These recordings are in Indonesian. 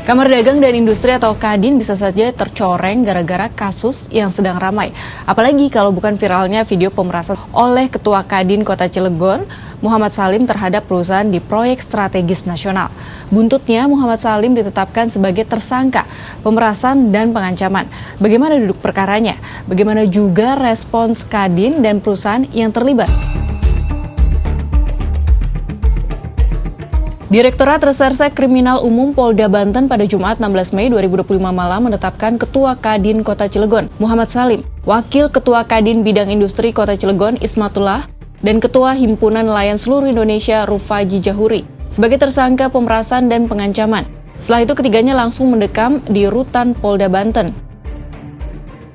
Kamar Dagang dan Industri atau Kadin bisa saja tercoreng gara-gara kasus yang sedang ramai. Apalagi kalau bukan viralnya video pemerasan oleh Ketua Kadin Kota Cilegon, Muhammad Salim terhadap perusahaan di proyek strategis nasional. Buntutnya, Muhammad Salim ditetapkan sebagai tersangka pemerasan dan pengancaman. Bagaimana duduk perkaranya? Bagaimana juga respons Kadin dan perusahaan yang terlibat? Direktorat Reserse Kriminal Umum Polda Banten pada Jumat 16 Mei 2025 malam menetapkan Ketua Kadin Kota Cilegon, Muhammad Salim, Wakil Ketua Kadin Bidang Industri Kota Cilegon, Ismatullah, dan Ketua Himpunan Nelayan Seluruh Indonesia, Rufaji Jahuri, sebagai tersangka pemerasan dan pengancaman. Setelah itu ketiganya langsung mendekam di rutan Polda Banten.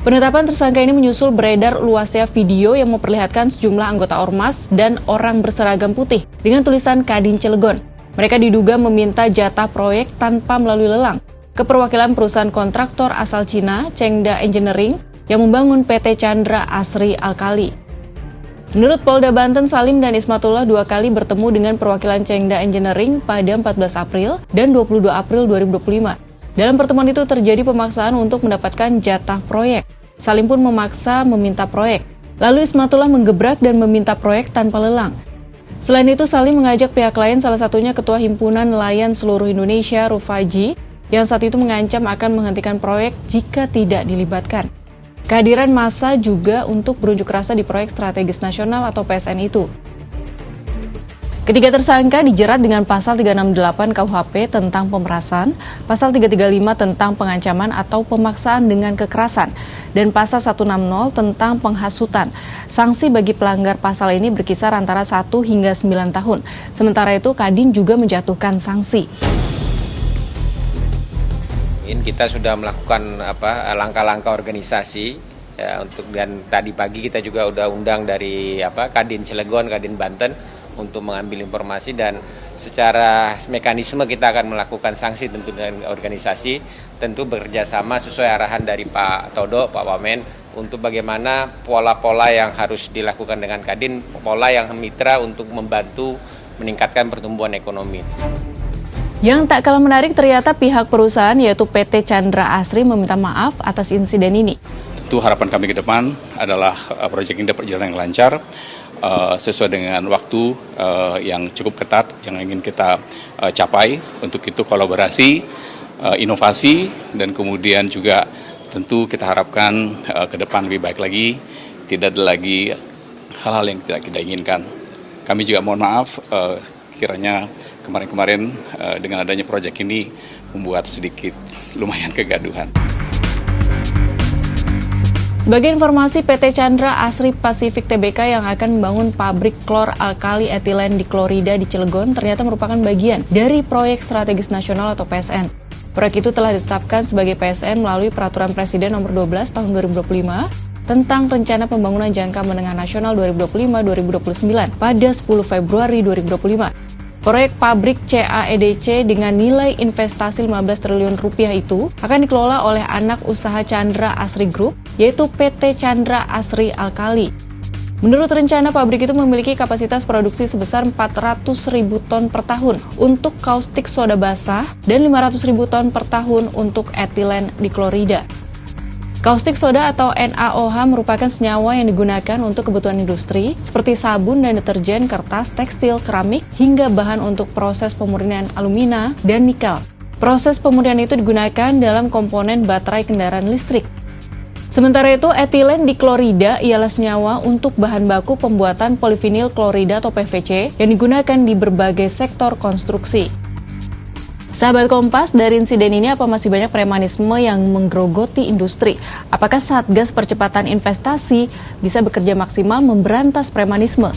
Penetapan tersangka ini menyusul beredar luasnya video yang memperlihatkan sejumlah anggota ormas dan orang berseragam putih dengan tulisan Kadin Cilegon. Mereka diduga meminta jatah proyek tanpa melalui lelang ke perwakilan perusahaan kontraktor asal Cina, Chengda Engineering, yang membangun PT Chandra Asri Alkali. Menurut Polda Banten, Salim dan Ismatullah dua kali bertemu dengan perwakilan Chengda Engineering pada 14 April dan 22 April 2025. Dalam pertemuan itu terjadi pemaksaan untuk mendapatkan jatah proyek. Salim pun memaksa meminta proyek. Lalu Ismatullah menggebrak dan meminta proyek tanpa lelang. Selain itu, Salim mengajak pihak lain, salah satunya Ketua Himpunan Nelayan Seluruh Indonesia, Rufaji, yang saat itu mengancam akan menghentikan proyek jika tidak dilibatkan. Kehadiran massa juga untuk berunjuk rasa di proyek strategis nasional atau PSN itu. Ketiga tersangka dijerat dengan pasal 368 KUHP tentang pemerasan, pasal 335 tentang pengancaman atau pemaksaan dengan kekerasan, dan pasal 160 tentang penghasutan. Sanksi bagi pelanggar pasal ini berkisar antara 1 hingga 9 tahun. Sementara itu, Kadin juga menjatuhkan sanksi. Kita sudah melakukan langkah-langkah organisasi ya, dan tadi pagi kita juga udah undang dari Kadin Cilegon, Kadin Banten untuk mengambil informasi, dan secara mekanisme kita akan melakukan sanksi tentu dengan organisasi, tentu bekerjasama sesuai arahan dari Pak Todo, Pak Wamen, untuk bagaimana pola-pola yang harus dilakukan dengan Kadin, pola yang mitra untuk membantu meningkatkan pertumbuhan ekonomi. Yang tak kalah menarik ternyata pihak perusahaan yaitu PT Chandra Asri meminta maaf atas insiden ini. Tentu harapan kami ke depan adalah proyek ini dapat berjalan yang lancar, sesuai dengan waktu yang cukup ketat yang ingin kita capai. Untuk itu kolaborasi, inovasi, dan kemudian juga tentu kita harapkan ke depan lebih baik lagi, tidak ada lagi hal-hal yang tidak kita inginkan. Kami juga mohon maaf kiranya kemarin-kemarin dengan adanya proyek ini membuat sedikit lumayan kegaduhan. Sebagai informasi, PT Chandra Asri Pacific Tbk yang akan membangun pabrik klor alkali etilen di Klorida di Cilegon ternyata merupakan bagian dari proyek strategis nasional atau PSN. Proyek itu telah ditetapkan sebagai PSN melalui Peraturan Presiden Nomor 12 Tahun 2025 tentang Rencana Pembangunan Jangka Menengah Nasional 2025-2029 pada 10 Februari 2025. Proyek pabrik CAEDC dengan nilai investasi 15 triliun rupiah itu akan dikelola oleh anak usaha Chandra Asri Group, yaitu PT Chandra Asri Alkali. Menurut rencana, pabrik itu memiliki kapasitas produksi sebesar 400.000 ton per tahun untuk kaustik soda basah dan 500.000 ton per tahun untuk etilen di Klorida. Kaustik soda atau NaOH merupakan senyawa yang digunakan untuk kebutuhan industri seperti sabun dan deterjen, kertas, tekstil, keramik, hingga bahan untuk proses pemurnian alumina dan nikel. Proses pemurnian itu digunakan dalam komponen baterai kendaraan listrik. Sementara itu, etilen di Klorida ialah senyawa untuk bahan baku pembuatan polivinil klorida atau PVC yang digunakan di berbagai sektor konstruksi. Sahabat Kompas, dari insiden ini apa masih banyak premanisme yang menggerogoti industri? Apakah Satgas Percepatan Investasi bisa bekerja maksimal memberantas premanisme?